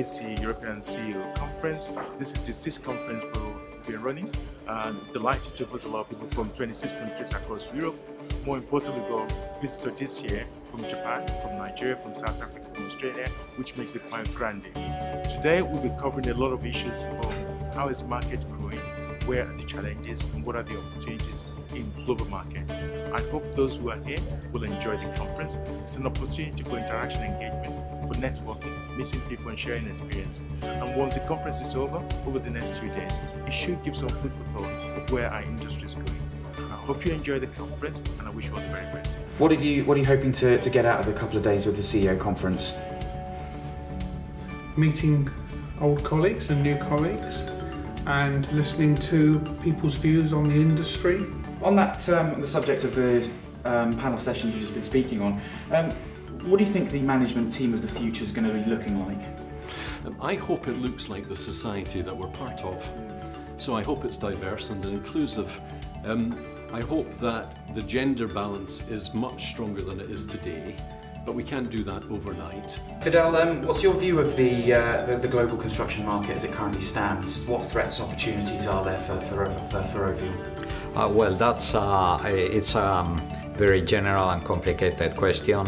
CC European CEO Conference. This is the 6th conference we've been running, and delighted to host a lot of people from 26 countries across Europe. More importantly, we got visitors this year from Japan, from Nigeria, from South Africa, from Australia, which makes the point grande. Today we'll be covering a lot of issues from how is the market growing, where are the challenges, and what are the opportunities in the global market. I hope those who are here will enjoy the conference. It's an opportunity for interaction and engagement, for networking, meeting people and sharing experience. And once the conference is over the next 2 days, it should give some food for thought of where our industry is going. I hope you enjoy the conference, and I wish you all the very best. What are you hoping to get out of a couple of days with the CEO conference? Meeting old colleagues and new colleagues, and listening to people's views on the industry. On that, the subject of the panel session you've just been speaking on, what do you think the management team of the future is going to be looking like? I hope it looks like the society that we're part of. So I hope it's diverse and inclusive. I hope that the gender balance is much stronger than it is today, but we can't do that overnight. Fidel, what's your view of the global construction market as it currently stands? What threats and opportunities are there for Ovium? Well, it's a very general and complicated question.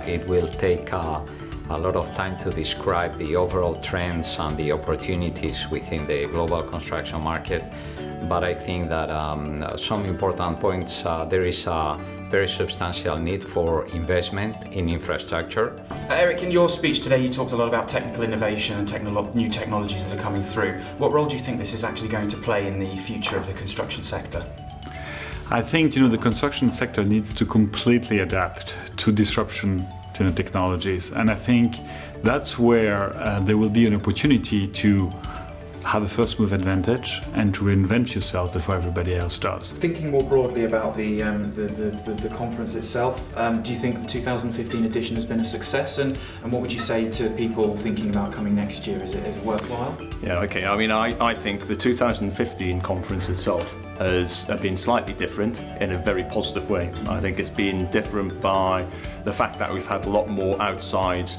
It will take a lot of time to describe the overall trends and the opportunities within the global construction market. But I think that some important points, there is a very substantial need for investment in infrastructure. Eric, in your speech today you talked a lot about technical innovation and new technologies that are coming through. What role do you think this is actually going to play in the future of the construction sector? I think the construction sector needs to completely adapt to disruption to the technologies, and I think that's where there will be an opportunity to have a first move advantage and to reinvent yourself before everybody else does. Thinking more broadly about the conference itself, do you think the 2015 edition has been a success, and what would you say to people thinking about coming next year? Is it worthwhile? Yeah, okay. I mean, I think the 2015 conference itself has been slightly different in a very positive way. I think it's been different by the fact that we've had a lot more outside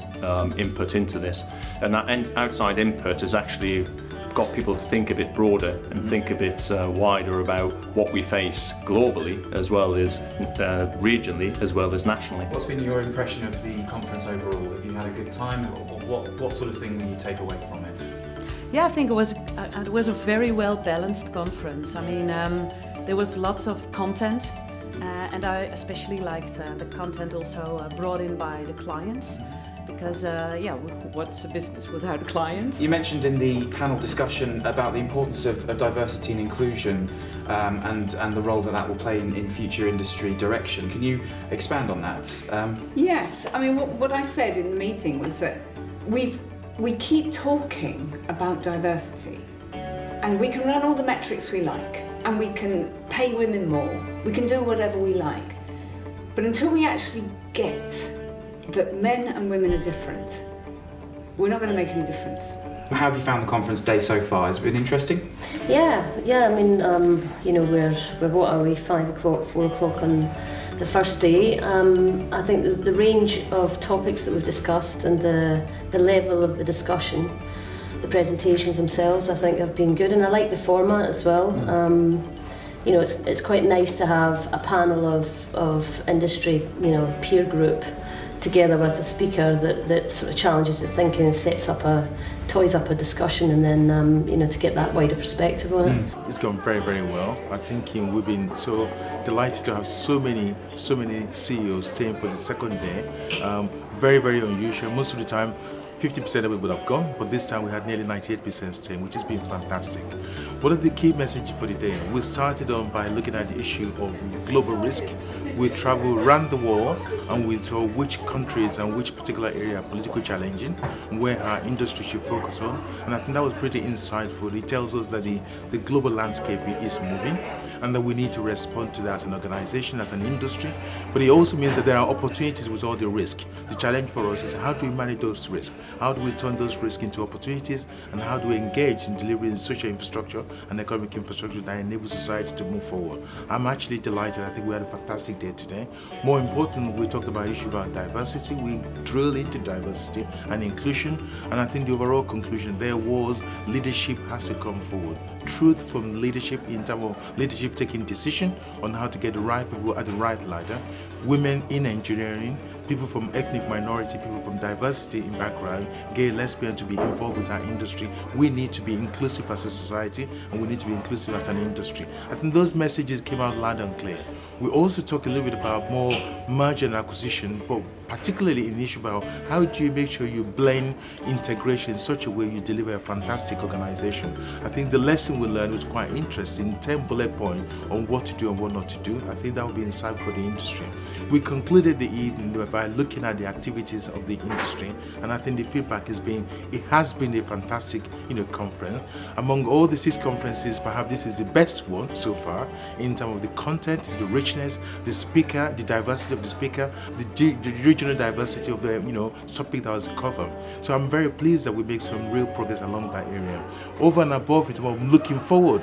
input into this, and that outside input has actually got people to think a bit broader and think a bit wider about what we face globally as well as regionally as well as nationally. What's been your impression of the conference overall? Have you had a good time, or what sort of thing will you take away from it? Yeah, I think it was a very well balanced conference. I mean, there was lots of content, and I especially liked the content also brought in by the clients. Because, yeah, what's a business without a client? You mentioned in the panel discussion about the importance of diversity and inclusion and the role that will play in future industry direction. Can you expand on that? Yes, I mean, what I said in the meeting was that we keep talking about diversity, and we can run all the metrics we like, and we can pay women more, we can do whatever we like, but until we actually get that men and women are different, we're not going to make any difference. How have you found the conference day so far? Has it been interesting? Yeah. I mean, we're what are we? 5 o'clock, 4 o'clock on the first day. I think the range of topics that we've discussed and the level of the discussion, the presentations themselves, I think have been good, and I like the format as well. It's quite nice to have a panel of industry, peer group, together with a speaker that sort of challenges the thinking and toys up a discussion, and then to get that wider perspective on it. It's gone very, very well. I think we've been so delighted to have so many CEOs staying for the second day. Very, very unusual. Most of the time 50% of it would have gone, but this time we had nearly 98% staying, which has been fantastic. One of the key messages for the day, we started on by looking at the issue of global risk. We traveled around the world and we saw which countries and which particular area are politically challenging and where our industry should focus on. And I think that was pretty insightful. It tells us that the global landscape is moving and that we need to respond to that as an organization, as an industry. But it also means that there are opportunities with all the risk. The challenge for us is how do we manage those risks? How do we turn those risks into opportunities? And how do we engage in delivering social infrastructure and economic infrastructure that enables society to move forward? I'm actually delighted. I think we had a fantastic day. get today. More important, we talked about issue about diversity. We drill into diversity and inclusion, and I think the overall conclusion there was leadership has to come forward. Truth from leadership in terms of leadership taking decision on how to get the right people at the right ladder. Women in engineering, people from ethnic minority, people from diversity in background, gay, lesbian, to be involved with our industry. We need to be inclusive as a society, and we need to be inclusive as an industry. I think those messages came out loud and clear. We also talked a little bit about more merger and acquisition, but particularly in the issue about how do you make sure you blend integration in such a way you deliver a fantastic organization. I think the lesson we learned was quite interesting, 10 bullet points on what to do and what not to do. I think that would be insightful for the industry. We concluded the evening by looking at the activities of the industry, and I think the feedback has been, it has been a fantastic conference. Among all the 6 conferences, perhaps this is the best one so far in terms of the content, the richness, the speaker, the diversity of the speaker, the regional diversity of the topic that was covered. So I'm very pleased that we make some real progress along that area. Over and above it, about looking forward,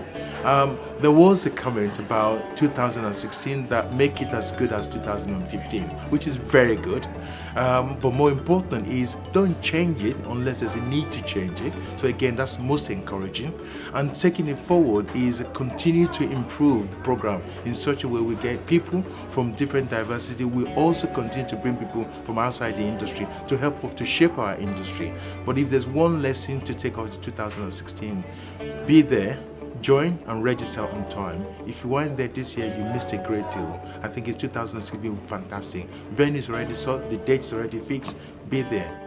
there was a comment about 2016 that make it as good as 2015, which is very good. But more important is don't change it unless there's a need to change it. So again, that's most encouraging. And taking it forward is continue to improve the program in such a way we get people from different diversity. We also continue to bring people from outside the industry to help us to shape our industry. But if there's one lesson to take out of 2016, be there, join and register on time. If you weren't there this year, you missed a great deal. I think it's 2016 will be fantastic. Venue's already set, the date's already fixed. Be there.